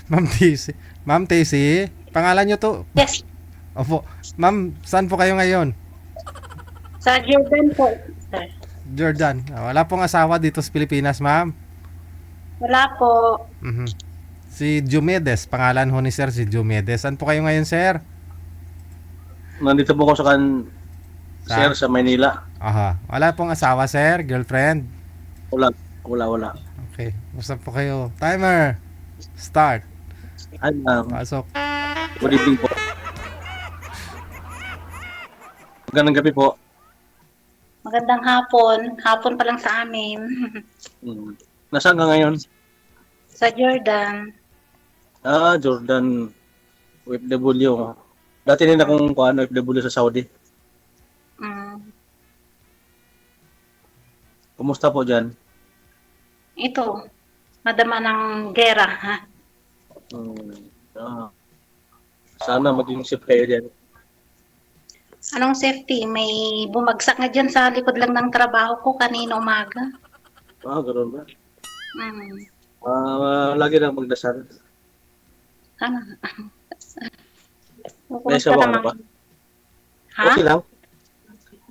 Ma'am TC. Ma'am TC, pangalan nyo to. Yes, Opo. Ma'am, saan po kayo ngayon? sa Jordan po, sir. Jordan. Wala pong asawa dito sa Pilipinas, ma'am. Wala po. Mhm. Si Jumedes, pangalan ho ni sir si Jumedes. Saan po kayo ngayon, sir? Nandito po ako sir, Saan? sa Maynila. Aha. Wala pong asawa, sir? Girlfriend? Wala. Okay. Basta po kayo. Timer. Start. Ay, Pasok. good evening po. Magandang gabi po. Magandang hapon. Hapon pa lang sa amin. Nasaan ka ngayon? Sa Jordan. Jordan, OFW. Dati din akong OFW sa Saudi. Mm. Kumusta po dyan? Ito, madama ng gera. Ha? Sana maging safe kayo dyan. Anong safety? May bumagsak nga dyan sa likod lang ng trabaho ko kanina umaga. Ganoon ba? Mm. Lagi lang magdasal. Ano? May asawa ka na ba? Ha? Okay lang.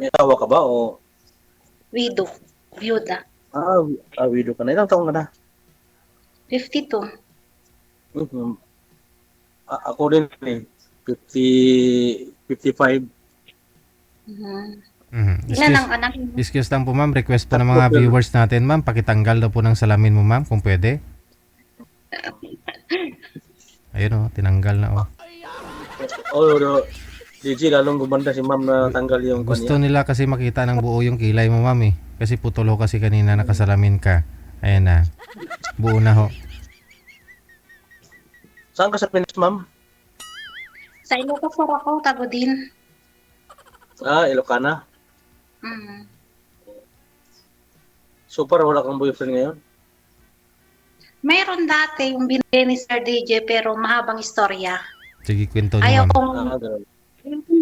May asawa ka ba o... Widow. Byuda. Widow ka na. Ilang taong ka na? 52. Ako din 55. Ilan ang anak? Excuse lang po, ma'am. Request po ng mga viewers natin, ma'am. Pakitanggal daw po ng salamin mo, ma'am, kung pwede. Ayun, tinanggal na, DJ, lalong gumanda si ma'am na tanggal yung Gusto nila kasi makita ng buo yung kilay mo, ma'am, eh. Kasi putol ho kasi kanina nakasalamin ka. Ayan na. Buo na ho. Saan ka sa Pinas, ma'am? Sa Ilocos ako, tago din. Ilocana. Mm. Super, wala kang boyfriend ngayon? Mayroon dati yung binigay ni Sir DJ pero mahabang istorya. Sige, kwento niyo, Ayaw ma'am. kong Ganun.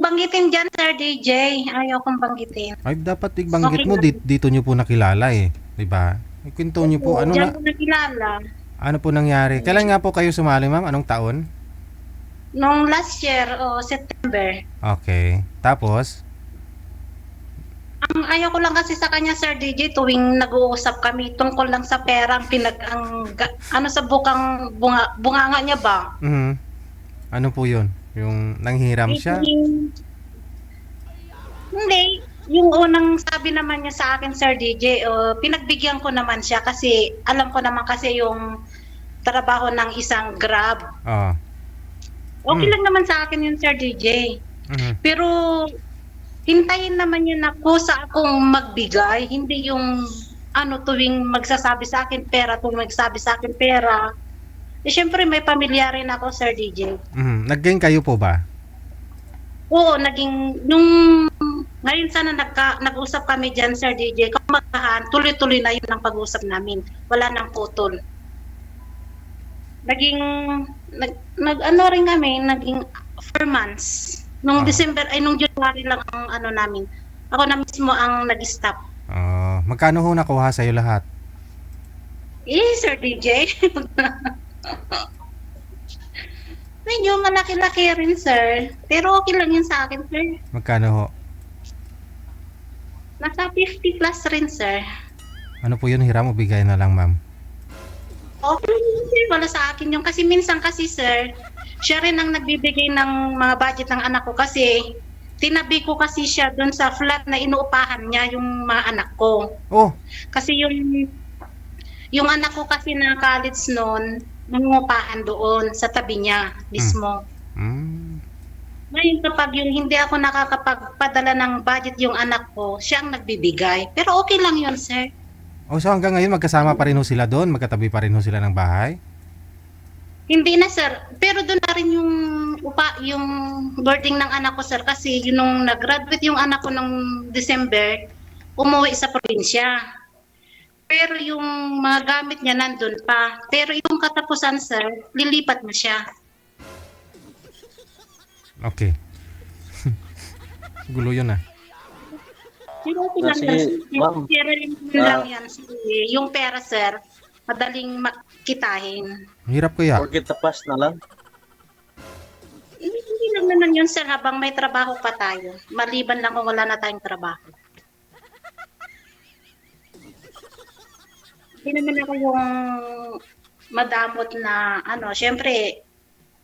banggitin dyan, Sir DJ. Ayaw kong banggitin. Ay, dapat ibanggit Okay mo. lang. Dito niyo po nakilala, eh. Diba? Kwento niyo po. Ano Diyan na, ko nakilala. ano po nangyari? Kailan nga po kayo sumali, ma'am? Anong taon? Nung last year, September. Okay. Tapos? Ang ayaw ko lang kasi sa kanya, Sir DJ, tuwing nag-uusap kami tungkol lang sa pera, ano sa bunganga niya ba? Mhm. Ano po yun? Yung nanghiram siya? Hindi. Yung unang sabi naman niya sa akin, Sir DJ, pinagbigyan ko naman siya kasi alam ko naman kasi yung trabaho ng isang Grab. Oo. Okay lang naman sa akin yun, Sir DJ. Mhm. Pero hintayin naman niya na kusa akong magbigay, hindi yung tuwing magsasabi sa akin pera, tuwing magsasabi sa akin pera. Syempre may pamilya rin ako, Sir DJ. Mhm. Nag-gang kayo po ba? Oo, ngayon sana nag-usap kami dyan, Sir DJ. Kamagahan, tuloy-tuloy na yun ang pag-usap namin. Wala nang putol. Naging 4 months. Nung December, nung January lang ang namin. Ako na mismo ang nag-stop. Magkano ho nakuha sa'yo lahat? Sir DJ. Medyo malaki-laki rin, sir. Pero okay lang yun sa akin, sir. Magkano ho? Nasa 50 plus rin, sir. Ano po yun? Hiram o bigay na lang, ma'am? Okay, sir. Wala sa akin yung kasi minsan kasi, sir, siya rin ang nagbibigay ng mga budget ng anak ko kasi tinabi ko kasi siya doon sa flat na inuupahan niya yung mga anak ko. Oh, Kasi yung anak ko kasi na college noon, nangungupahan doon sa tabi niya mismo. Ngayon kapag yung hindi ako nakakapagpadala ng budget yung anak ko, siya ang nagbibigay. Pero okay lang yun, sir. so hanggang ngayon magkasama pa rin ho sila doon? Magkatabi pa rin ho sila ng bahay? Hindi na, sir. Pero doon na rin yung boarding ng anak ko, sir. Kasi nung nag-graduate yung anak ko ng December, umuwi sa probinsya. Pero yung mga gamit niya nandun pa. Pero yung katapusan, sir, lilipat na siya. Okay. Gulo yun, ah. Pero okay lang, Sige, sir. ma'am. Pero lang yan, sir. Yung pera, sir, madaling makitahin. Ang hirap kuya. Forget the past na lang. Hindi lang naman yun, sir, habang may trabaho pa tayo. Maliban lang kung wala na tayong trabaho. Hindi naman ako yung madamot na, syempre,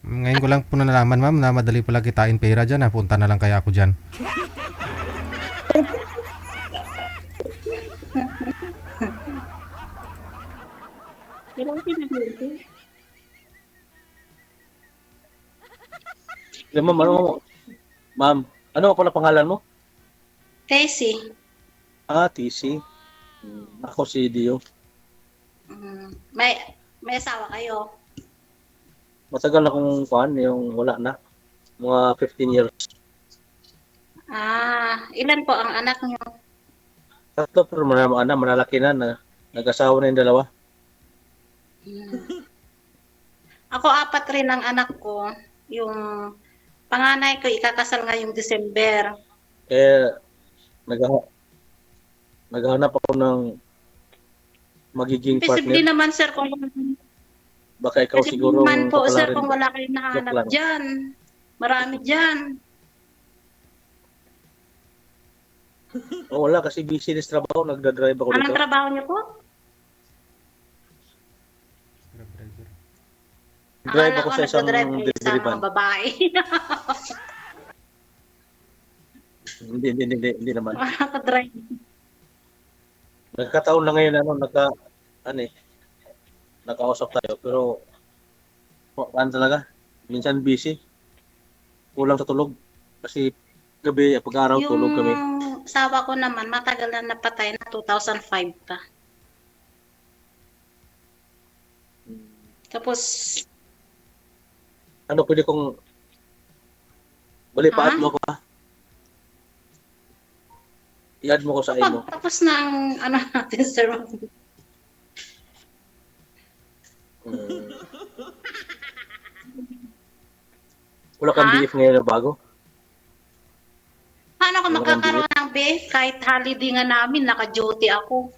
Ngayon ko lang po nalaman ma'am na madali pala kitain pera dyan. Punta na lang kaya ako dyan. pero pinag-iisip. Ma'am, ano pala pangalan mo? Tessie, TC. Ako si Dio. may asawa kayo. Matagal na akong fan, yung wala na. Mga 15 years. Ilan po ang anak niyo? Tatlo pero manalaki na, nag-asawa na yung dalawa. Ako 4 rin ang anak ko. Yung panganay ko ikakasal ngayong December. Naghahanap ako ng magiging Posible partner. naman, sir, kung Baka ikaw kasi siguro naman po, sir, kapalarin. kung wala kayong Joke nahanap lang. dyan. Marami dyan. Wala kasi busy sa trabaho, nagdadrive ako Anong dito. trabaho niyo po? Drive Akala ako ko sa isang nagdadrive kayo sa delivery van. mga babae. Hindi naman. Nakadrive. Nagkataon lang ngayon nakausap tayo pero talaga minsan busy. Kulang sa tulog kasi gabi pag-araw tulog kami. Yung asawa ko naman, matagal na napatay na 2005 pa. Tapos, Ano pwede kong balipaat mo ko ha? I-add mo ko sa imo. tapos na ang natin, sir. Wala kang Ha? BF ngayon na bago? Paano ako Wala kang magkakaroon ng BF? Kahit holiday nga namin, naka-duty ako.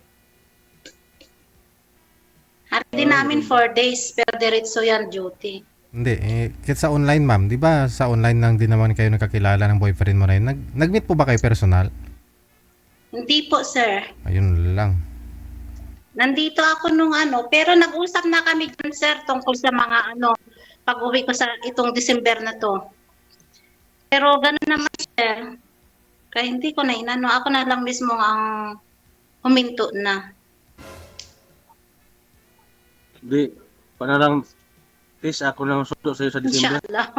Holiday namin 4 days, pero diretso yan duty. Hindi, kahit sa online ma'am, di ba sa online lang din naman kayo nakakilala ng boyfriend mo na yun? Nag-meet po ba kayo personal? Hindi po, sir. Ayun lang. Nandito ako nung pero nag-usap na kami dun, sir, tungkol sa mga pag-uwi ko sa itong December na to. Pero gano'n naman, sir. Kaya hindi ko na inano. Ako na lang mismo ang huminto na. Hindi. Paano lang, please ako nang sundo sa'yo sa December. Inshallah.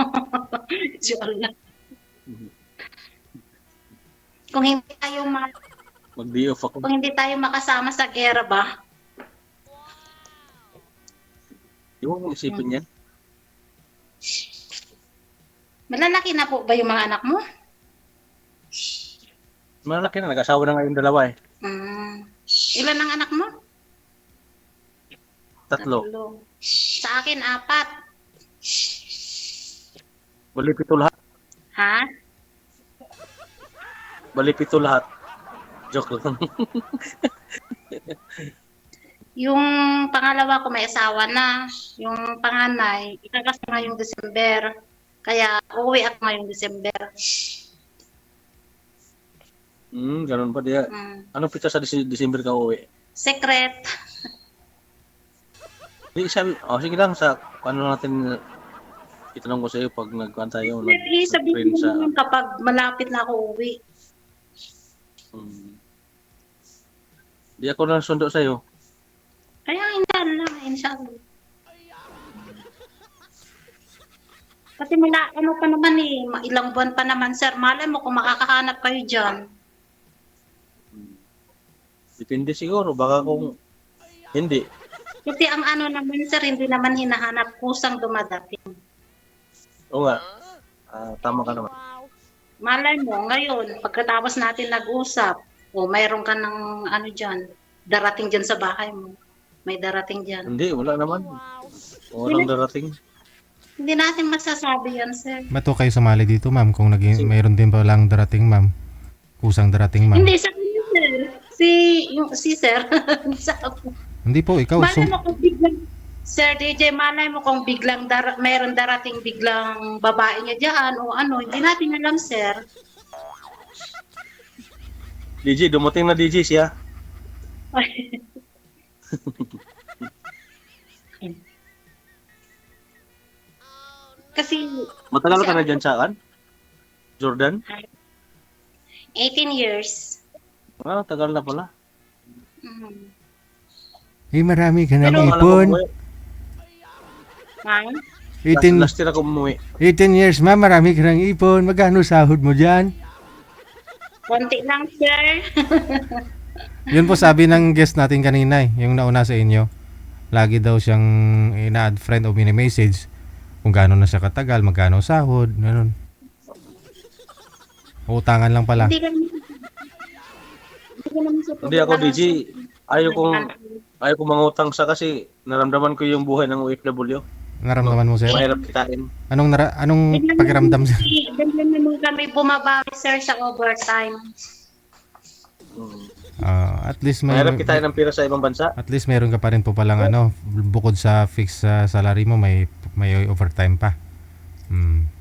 Inshallah. Kung hindi tayo Mag-day off ako. kung hindi tayo makasama sa gera ba? Yung mong isipin yan. Malalaki na po ba yung mga anak mo? Malaki na, nag-asawa na nga yung dalawa eh. Ilan ang anak mo? 3. Sa akin, 4. Bali 7 lahat. Ha? Bali 7 lahat. Joke lang. Yung pangalawa ko may asawa na. Yung panganay, ikakasal ngayong December. Kaya uuwi ako ngayong December. Ganun pa diya. Anong pizza sa December ka uwi? Secret. Di sabi, sige lang sa paano natin itanong ko sa iyo pag nagkuhan tayo. Sabihin mo naman kapag malapit na ako uwi. Di ako na sundo sa iyo. Kaya inshallah. Kasi pa naman ilang buwan pa naman, sir. Malay mo kung makakahanap kayo dyan. Depende siguro, baka kung hindi. Kasi ang naman, sir, hindi naman hinahanap, kusang dumadating. Oo nga. Tama ka naman. Malay mo, ngayon, pagkatapos natin nag-usap, mayroon ka ng dyan, darating dyan sa bahay mo. May darating dyan. Hindi, wala naman. Walang darating. Hindi natin masasabi yan, sir. Ba't po kayo sumali dito ma'am kung mayroon din pa lang darating ma'am? Kusang darating ma'am. Hindi, sa kanya, sir. Si sir. Hindi po, ikaw. Malay mo kung biglang, Sir DJ, malay mo kung biglang mayroon darating biglang babae niya dyan o ano, hindi natin alam, sir. DJ, dumating na DJ siya. Kasi Matagal ka na dyan saan? Jordan? 18 years. Ah, tagal na pala. Mhm. marami ka Pero ng Wala ipon. ko umuwi. Ma'am? 18, Last year ako umuwi. 18 years, ma, marami ka ng ipon. Magkano sahod mo dyan? Konti lang, sir. Yun po sabi ng guest natin kanina yung nauna sa inyo. Lagi daw siyang ina-add friend o mini-message kung gaano na siya katagal, magkano sahod, ganun. Utangan lang pala. Hindi ko naman sa Hindi ako DJ. Ayaw kong mangutang sa kasi naramdaman ko yung buhay ng OFW. Naramdaman mo, sir? Mahirap kitain. Anong pakiramdam, sir? Ganyan naman kami bumabawi, sir, sa overtime. At least Mahirap kitain ng pira sa ibang bansa. At least meron ka pa rin po palang bukod sa fixed salary mo, may overtime pa.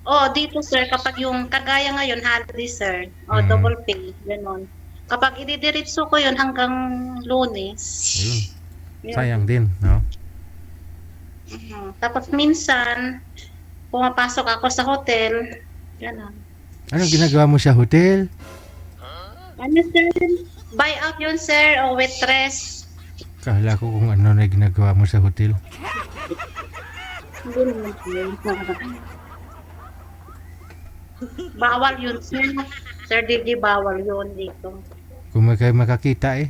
Oh, dito, sir, kapag yung kagaya ngayon, holiday, sir, double pay, gano'n. Kapag ididiretso ko yun hanggang Lunes. Ayun. yun. Sayang din, no? Tapos minsan, pumapasok ako sa hotel, gano'n. Anong ginagawa mo sa hotel? Ano, sir? Buy out yun, sir, o waitress. Kala ko kung ano na ginagawa mo sa hotel. Hindi naman, sir. Bawal yun, sir. Sir Didi, bawal yun dito. Kung may kayo makakita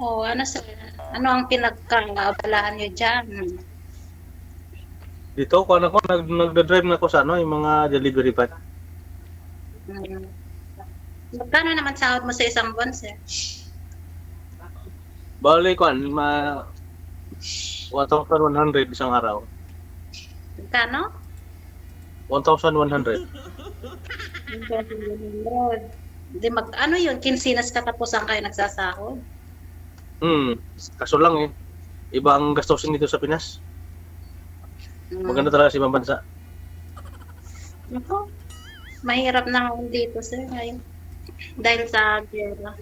Oh, ano, sir? Ano ang pinagkakaabalahan nyo dyan? Dito ko ako nagda-drive na ako sa yung mga delivery pa. Magkano naman sahod mo sa isang buwan, sir? Bali ko 1,100 isang araw. Magkano? 1,100. Di ano yun? Kinsinas katapusan kayo nagsasahod? Kaso lang iba ang gastusin dito sa Pinas. Maganda talaga sa ibang bansa. Ako, mahirap na ako dito, sir, ngayon. Dahil sa gera.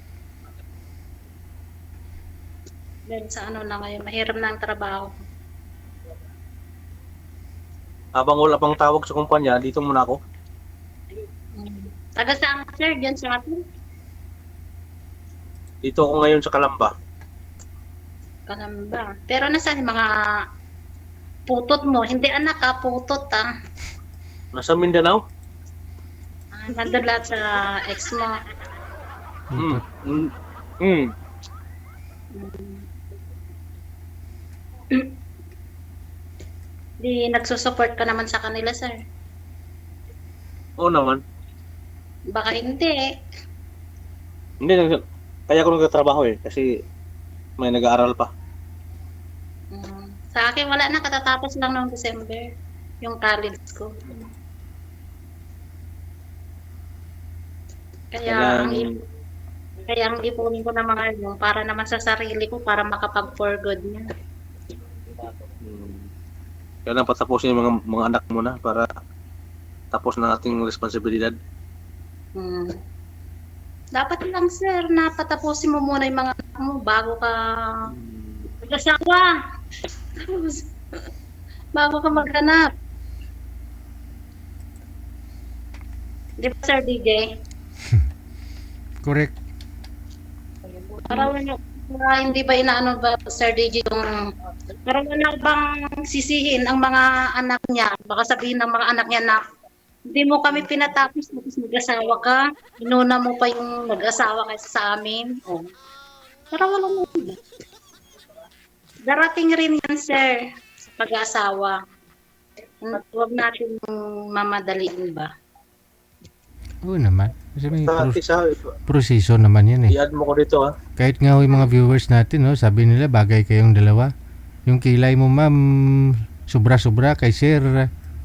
Dahil sa ano na ngayon, mahirap na ang trabaho. Habang wala pang tawag sa kumpanya, dito muna ako. Taga saan, sir? Diyan sa atin? Dito ako ngayon sa Calamba. Kalamba. Pero nasaan yung mga putot mo? Hindi anak ha, putot ha. Nasa Mindanao? Nandun lahat sa ex mo. Di nagsusupport ka naman sa kanila, sir. Oo naman. Baka hindi. Hindi, kaya ako nagtatrabaho kasi may nag-aaral pa. Sa akin, wala na. Katatapos lang noong December. Yung college ko. Kaya ang ipunin ko ng mga yun, para naman sa sarili ko, para makapag-for good na. Kaya lang patapusin yung mga anak mo na para tapos na ating responsibilidad. Dapat lang, sir, na patapusin mo muna yung mga anak mo bago ka mag-asawa. Bago ka maghanap. Di ba, Sir DJ? Correct. Para hindi ba inaano ba, Sir DJ, yung para wala bang sisihin ang mga anak niya? Baka sabihin ng mga anak niya na hindi mo kami pinatapos tapos mag-asawa ka. Inuna mo pa yung mag-asawa kaysa sa amin. Para wala mo. Darating rin yan, sir, sa pag-asawa. Huwag natin mamadaliin ba? Oo naman. Kasi may Isa, proseso naman yan i-add mo ko dito Kahit nga yung mga viewers natin, sabi nila bagay kayong dalawa. Yung kilay mo, ma'am, sobra-sobra kay sir,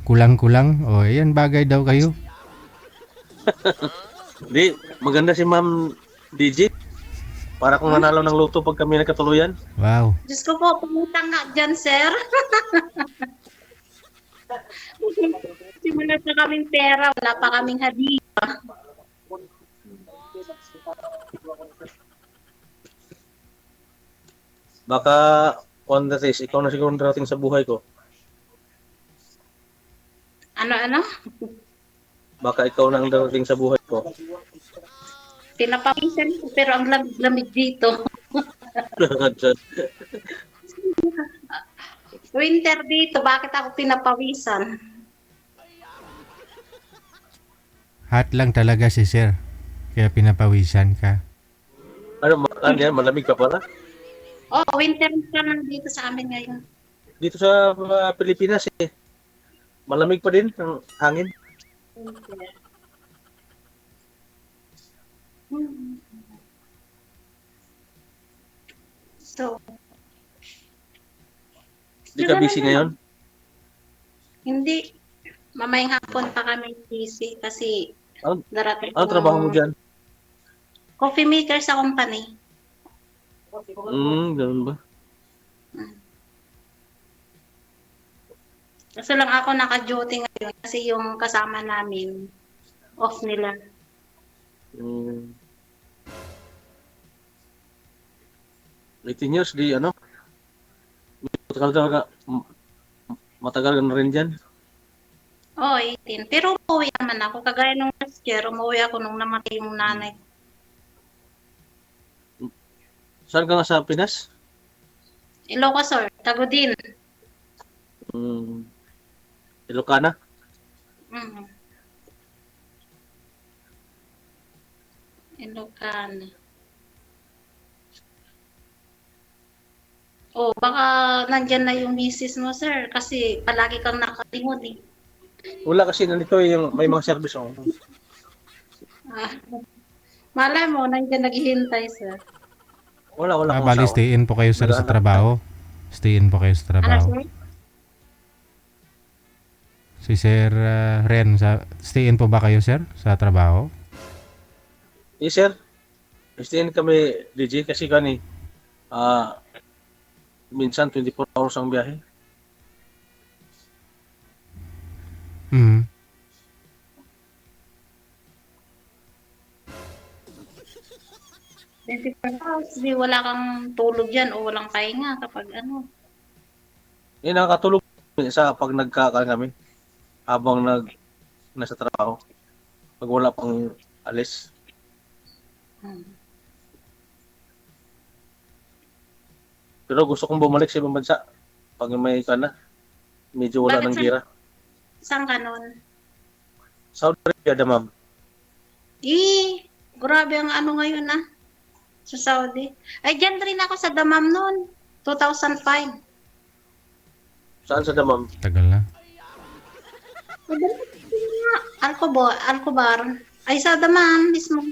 kulang-kulang. Ayan, bagay daw kayo. Hindi, maganda si Ma'am DJ. Para kung nanalo ng loto pag kami nagkatuluyan. Wow. Diyos ko po, pumutang nga dyan, sir. Simula pa kaming pera, wala pa kaming hadiah. Baka, on the race, ikaw na siguro darating sa buhay ko. Ano? Baka ikaw na ang darating sa buhay ko. Pinapawisan ko, pero ang lamig dito. Winter dito, bakit ako pinapawisan? Hot lang talaga si sir. Kaya pinapawisan ka. Ano yan? Malamig ka pala? Oh, winter ka lang dito sa amin ngayon. Dito sa Pilipinas malamig pa din ang hangin. Winter. Hmm. So, Di ka busy ngayon? hindi. Mamayang hapon pa kami busy kasi Ano, darating ano trabaho mo dyan? coffee maker sa company. Ganun ba? Kasi lang ako naka-duty ngayon kasi yung kasama namin off nila. Mm. 18 years, di ano? Matagal ka na rin dyan. Oh, 18. Pero umuwi naman ako. Kagaya nung last year, umuwi ako nung namatay yung nanay. Saan ka nga sa Pinas? Ilocos, sir. Tagudin. Ilocana? Mm. Ilocana. Oh, baka nandyan na yung misis mo, sir. Kasi palagi kang nakalingon eh. Wala kasi nandito yung may mga service ako. Ah. Malay mo, nandyan naghihintay, sir. Wala akong Bali, asawa. stay in po kayo sir sa trabaho. Stay in po kayo sa Ano, trabaho. sir? Si Sir Ren, stay in po ba kayo sir sa trabaho? Yes, sir. Stay kami, DJ, kasi kani, minsan 24 hours ang biyahe. Hmm. Di wala kang tulog yan o walang pahinga kapag ano. Nakakatulog sa pag nagkakaan kami habang nasa trabaho. Pag wala pang alis. Hmm. Pero gusto kong bumalik sa ibang bansa. Pag may medyo wala Bakit, ng sir? gira. Saan ka nun? Saudi Arabia, ma'am. Grabe ang ano ngayon sa Saudi. Ay, dyan rin ako sa Damam noon. 2005. Saan sa Damam? Tagal na. Alcobar. Ay, sa Damam mismo.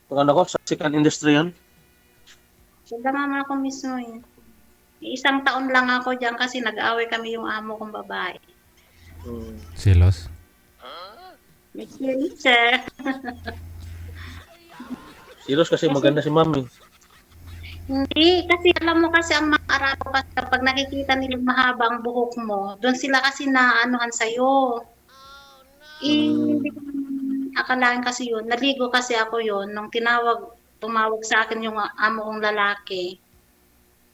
Pag ako, sa second industry yan. Sa Damam ako mismo yun. Isang taon lang ako dyan kasi nag-away kami yung amo kong babae. Silos. Sir. Silos kasi maganda si ma'am. Hindi, kasi alam mo kasi ang mga Arabo kasi kapag nakikita nilang mahaba ang buhok mo, doon sila kasi naanuhan sa'yo. Hindi ko naman akalain kasi yun. Naligo kasi ako yun nung tumawag sa akin yung amo kong lalaki.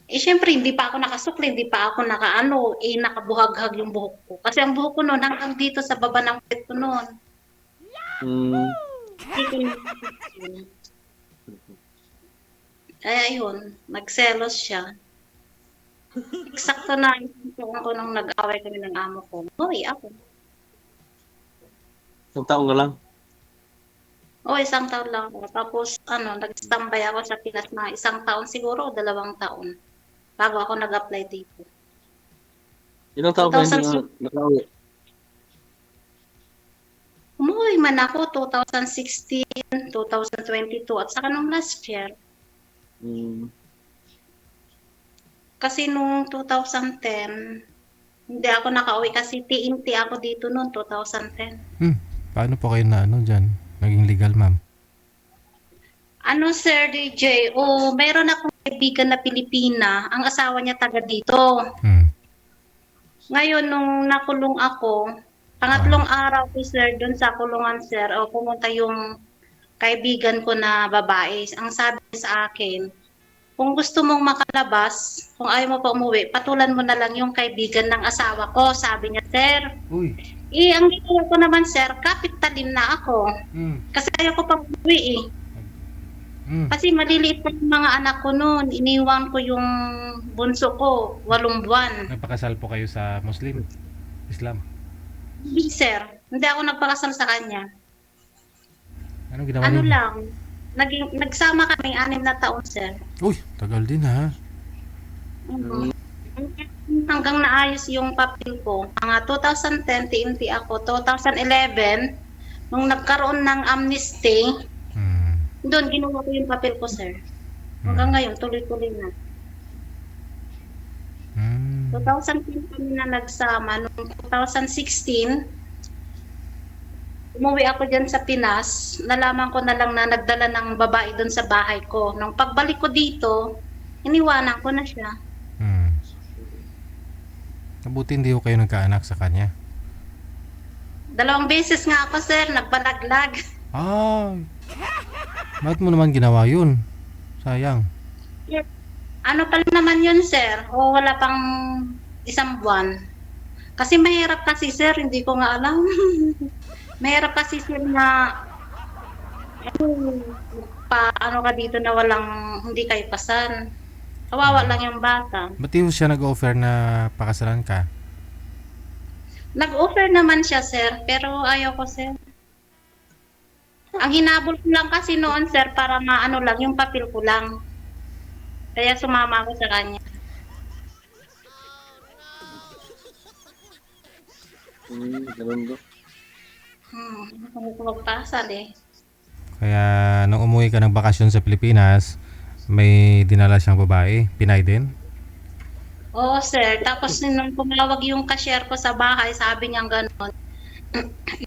Syempre, hindi pa ako nakasukli, hindi pa ako nakabuhaghag yung buhok ko. Kasi ang buhok ko noon hanggang dito sa baba ng pet ko noon. Kaya yun, nagselos siya. Eksakto na isang ko nung nag-away kami ng amo ko. Uy, ako. Isang taon ka lang. Isang taon lang ako. Tapos, nag-standby ako sa Pinas na isang taon siguro o 2 taon. Bago ako nag-apply dito. Ilang taon ka hindi 2006. nakauwi? Umuwi man ako 2016, 2022 at saka nung last year. Kasi nung 2010, hindi ako nakauwi kasi TNT ako dito noon, 2010. Paano po kayo na ano dyan? Naging legal, ma'am? Ano, Sir DJ? Meron akong kaibigan na Pilipina. Ang asawa niya taga dito. Hmm. Ngayon, nung nakulong ako, pangatlong araw ko, sir, doon sa kulungan, sir, pumunta yung kaibigan ko na babae. Ang sabi niya sa akin, kung gusto mong makalabas, kung ayaw mo pa umuwi, patulan mo na lang yung kaibigan ng asawa ko, sabi niya, sir. Uy. Ang ginawa ko naman, sir, kapit talim na ako. Hmm. Kasi ayaw ko pang umuwi eh. Hmm. Kasi maliliit pa yung mga anak ko noon. Iniwan ko yung bunso ko, 8 buwan. Nagpakasal po kayo sa Muslim? Islam? Hindi, sir. Hindi ako nagpakasal sa kanya. Anong ginawa Ano niyo? lang, nagsama kami 6 na taon, sir. Uy, tagal din ha. Hanggang naayos yung papel ko. Mga 2010, TNT ako. 2011, nung nagkaroon ng amnesty, Hmm. doon ginawa ko yung papel ko, sir. Hanggang ngayon, tuloy-tuloy na. Hmm. 2010 kami na nagsama. Noong 2016, umuwi ako dyan sa Pinas. Nalaman ko na lang na nagdala ng babae doon sa bahay ko. Nung pagbalik ko dito, iniwanan ko na siya. Hmm. Mabuti hindi ko kayo nagkaanak sa kanya. 2 beses nga ako, sir, nagbalaglag. Ay. Bakit mo naman ginawa yun? Sayang. Ano pala naman yun, sir? Wala pang 1 buwan. Kasi mahirap kasi, sir, hindi ko nga alam. Mahirap kasi, sir, na ano ka dito na hindi kayo kasal. Kawawa lang yung bata. Ba't di siya nag-offer na pakasalan ka? Nag-offer naman siya, sir, pero ayaw ko, sir. Ang hinabol ko lang kasi noon, sir, para maano lang, yung papel ko lang. Kaya sumama ako sa kanya. Ganun do. Hindi ko magpasal eh. Kaya nung umuwi ka ng bakasyon sa Pilipinas, may dinala siyang babae, Pinay din? Oo, sir. Tapos nung tumawag yung cashier ko sa bahay, sabi niya gano'n.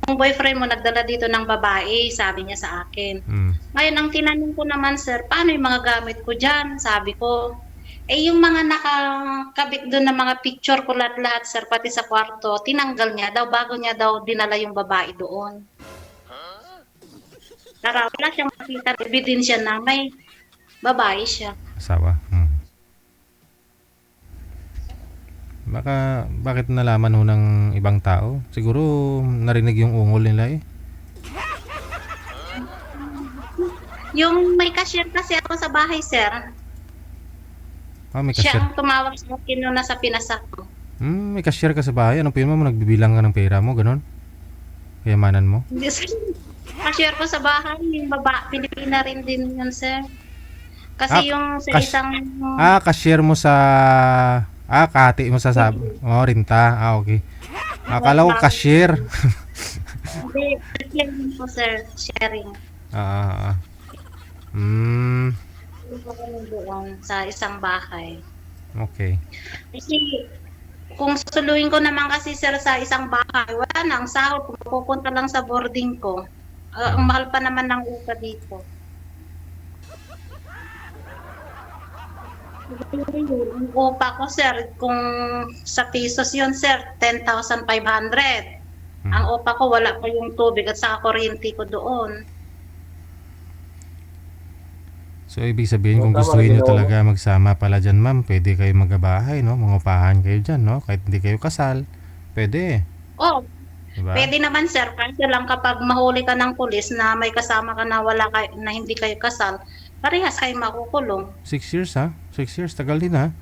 Yung boyfriend mo nagdala dito ng babae, sabi niya sa akin. Hmm. Ngayon, ang tinanong ko naman, sir, paano yung mga gamit ko dyan? Sabi ko, yung mga nakakabit doon ng mga picture ko lahat-lahat, sir, pati sa kwarto, tinanggal niya daw, bago niya daw dinala yung babae doon. Para wala siyang makita, ebidensya na may babae siya. Asawa. Hmm. Bakit nalaman ho ng ibang tao? Siguro narinig yung ungol nila eh. Yung may cashier kasi ako sa bahay, sir. Ah, may Siya cashier. ang tumawag sa akin nung nasa Pinas ako. May cashier ka sa bahay. Anong pinimo mo? Nagbibilang ka ng pera mo, ganon? Kayamanan mo? Hindi, sir. Cashier ko sa bahay, yung Pilipina rin din yun, sir. Kasi yung sa isang... Cashier mo sa... kahati mo sa rinta. Okay. Akala ko cashier. Hindi, sharing po, sir. Sharing. Doon sa isang bahay. Okay. Kasi kung susuluhin ko naman kasi, sir, sa isang bahay, wala na ang sahod. Pupunta lang sa boarding ko. Ang mahal pa naman ng upa dito. Ang upa ko, sir, kung sa pesos yun, sir, 10,500. Ang upa ko, wala pa yung tubig at saka kuryente ko doon. So, ibig sabihin, kung Tama gustuhin rin nyo ako. talaga magsama pala dyan, ma'am, pwede kayo magabahay, no? Mangupahan kayo dyan, no? Kahit hindi kayo kasal, pwede. Oh, Diba? pwede naman, sir, kasi lang kapag mahuli ka ng pulis na may kasama ka na na hindi kayo kasal, parehas kayo makukulong. 6 years, ha? 6 years, tagal din, ha?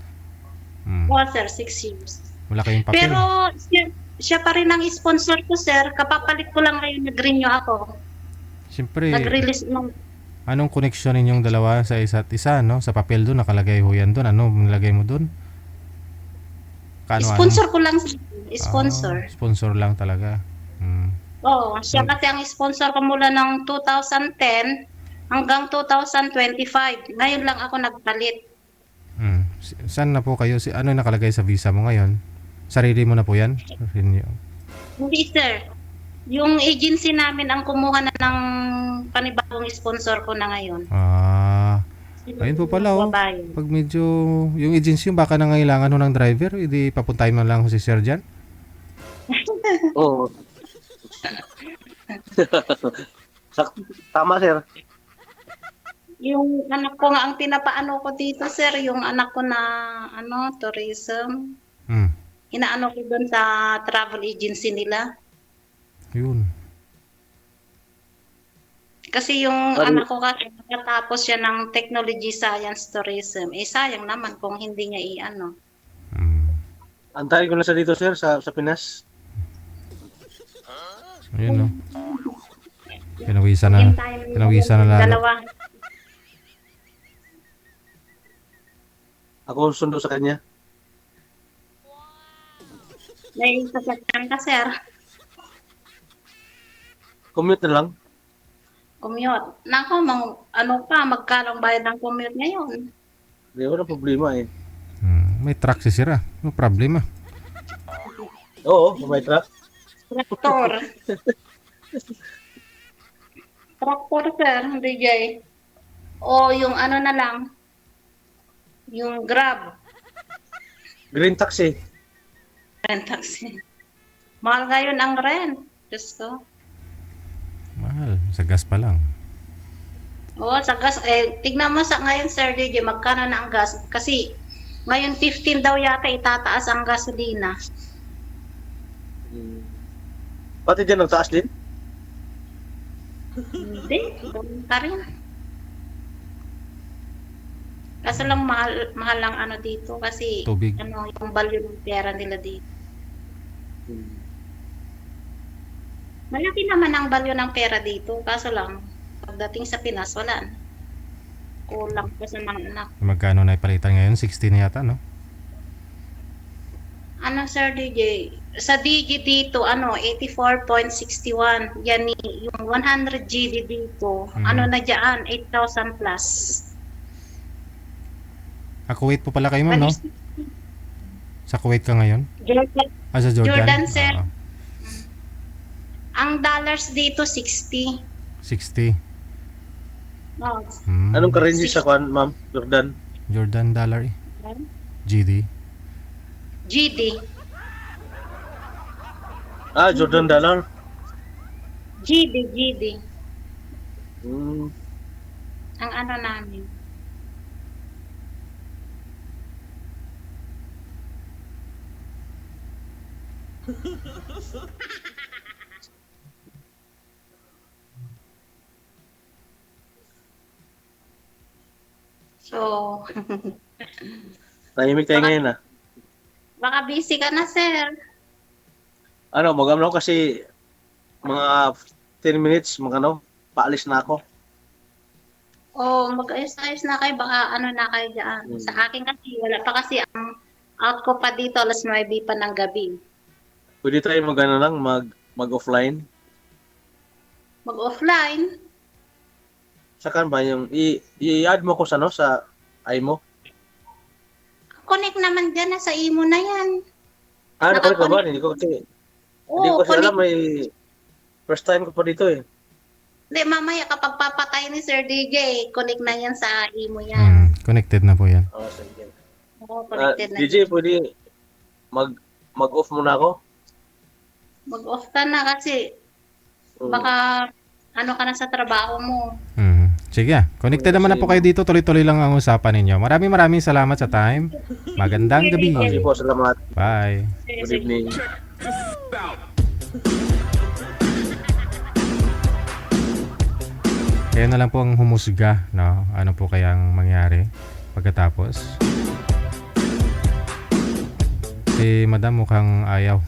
Oo, sir, 6 years. Wala kayong papel. Pero siya pa rin ang sponsor ko, sir. Kapapalit ko lang ngayon, nag-renew ako. Siyempre, Nag-release ng... anong connection ninyong dalawa sa isa't isa, no? Sa papel doon, nakalagay ho yan doon. Ano nilagay mo doon? Sponsor ko lang, sir. Sponsor. Sponsor lang talaga. Oo, siya kasi ang sponsor ko mula ng 2010 hanggang 2025. Ngayon lang ako nagpalit. Saan na po kayo? Ano yung nakalagay sa visa mo ngayon? Sarili mo na po yan? Renew. Hindi, sir. Yung agency namin ang kumuha na ng panibagong sponsor ko na ngayon. Ayun po pala, oh. Babayan. Pag medyo, yung agency yung baka nangailangan ho ng driver, hindi papuntahin man lang ho si Sir dyan. Oo. Tama, sir. Yung anak ko nga ang pinapaano ko dito, sir, yung anak ko na tourism. Hmm. Inaano ko doon sa travel agency nila. Yun. Kasi yung anak ko kasi nakatapos siya ng technology science tourism. Sayang naman kung hindi niya i-ano. Hmm. Antayin ko na siya dito, sir, sa Pinas. Ayun, no. Pinawisan na. Hintayin mo Pinawisan na lalo. dalawa. Ako sundo sa kanya. May sasakyan ka, sir. Commute na lang. Commute. Nako, magkano bayad ng commute ngayon? Hindi, wala problema eh. May truck si Sir, ah. No problema. Oo, may truck. Traktor. Traktor, sir, DJ. O yung ano na lang, yung Grab. Green taxi. Rent taxi. Mahal ngayon ang rent. Diyos ko. Mahal. Sa gas pa lang. Oo, sa gas. Tignan mo sa ngayon, Sir DJ, magkano na ang gas? Kasi ngayon 15 daw yata itataas ang gasolina. Pati dyan nagtaas din? Hindi, ganun pa rin. Kaso lang mahal lang ano dito kasi Tubig. yung value ng pera nila dito. Malaki naman ang value ng pera dito, kaso lang pagdating sa Pinas wala na. Kulang pa sa mga anak. Magkano na ipalitan ngayon? 16 yata, no? Ano, Sir DJ? Sa DG dito, 84.61. Yan yung 100 GD dito. Ano na dyan? 8,000 plus. Kuwait po pala kayo, ma'am, no? Sa Kuwait ka ngayon? Jordan, Sa Jordan? Jordan, sir. Oo. ang dollars dito, 60. 60. Oh, Anong currency sa kwan, ma'am? Jordan? Jordan dollar eh. GD. GD. Jordan dollar. GD. Hmm. Ang ano namin. So, Tahimik tayo ngayon ah. baka busy ka na, sir. Mag-ano kasi mga 10 minutes, paalis na ako. O, mag-ayos-ayos na kayo. Baka ano na kayo dyan. Sa akin kasi, wala pa kasi ang out ko pa dito, alas 9 pa ng gabi. Pwede tayo mag-offline. Mag-offline. Saan ba yung i-add mo ko sa iMo? Connect naman dyan na sa imo na yan. Nakulit ka ba? Hindi ko kasi connect. alam, may first time ko pa dito eh. Hindi, mamaya kapag papatay ni Sir DJ, connect na yan sa imo yan. Connected na po yan. Sige. Oo, connected na. DJ, pwede mag-off muna ako? Mag-off ka na kasi baka ano ka na sa trabaho mo. Sige, connected naman na po kayo dito. Tuloy-tuloy lang ang usapan ninyo. Maraming salamat sa time. Magandang gabi. Sige po, salamat. Bye. Good evening. Kaya na lang po ang humusga, no? Ano po kayang mangyari pagkatapos? Si Madam mukhang ayaw.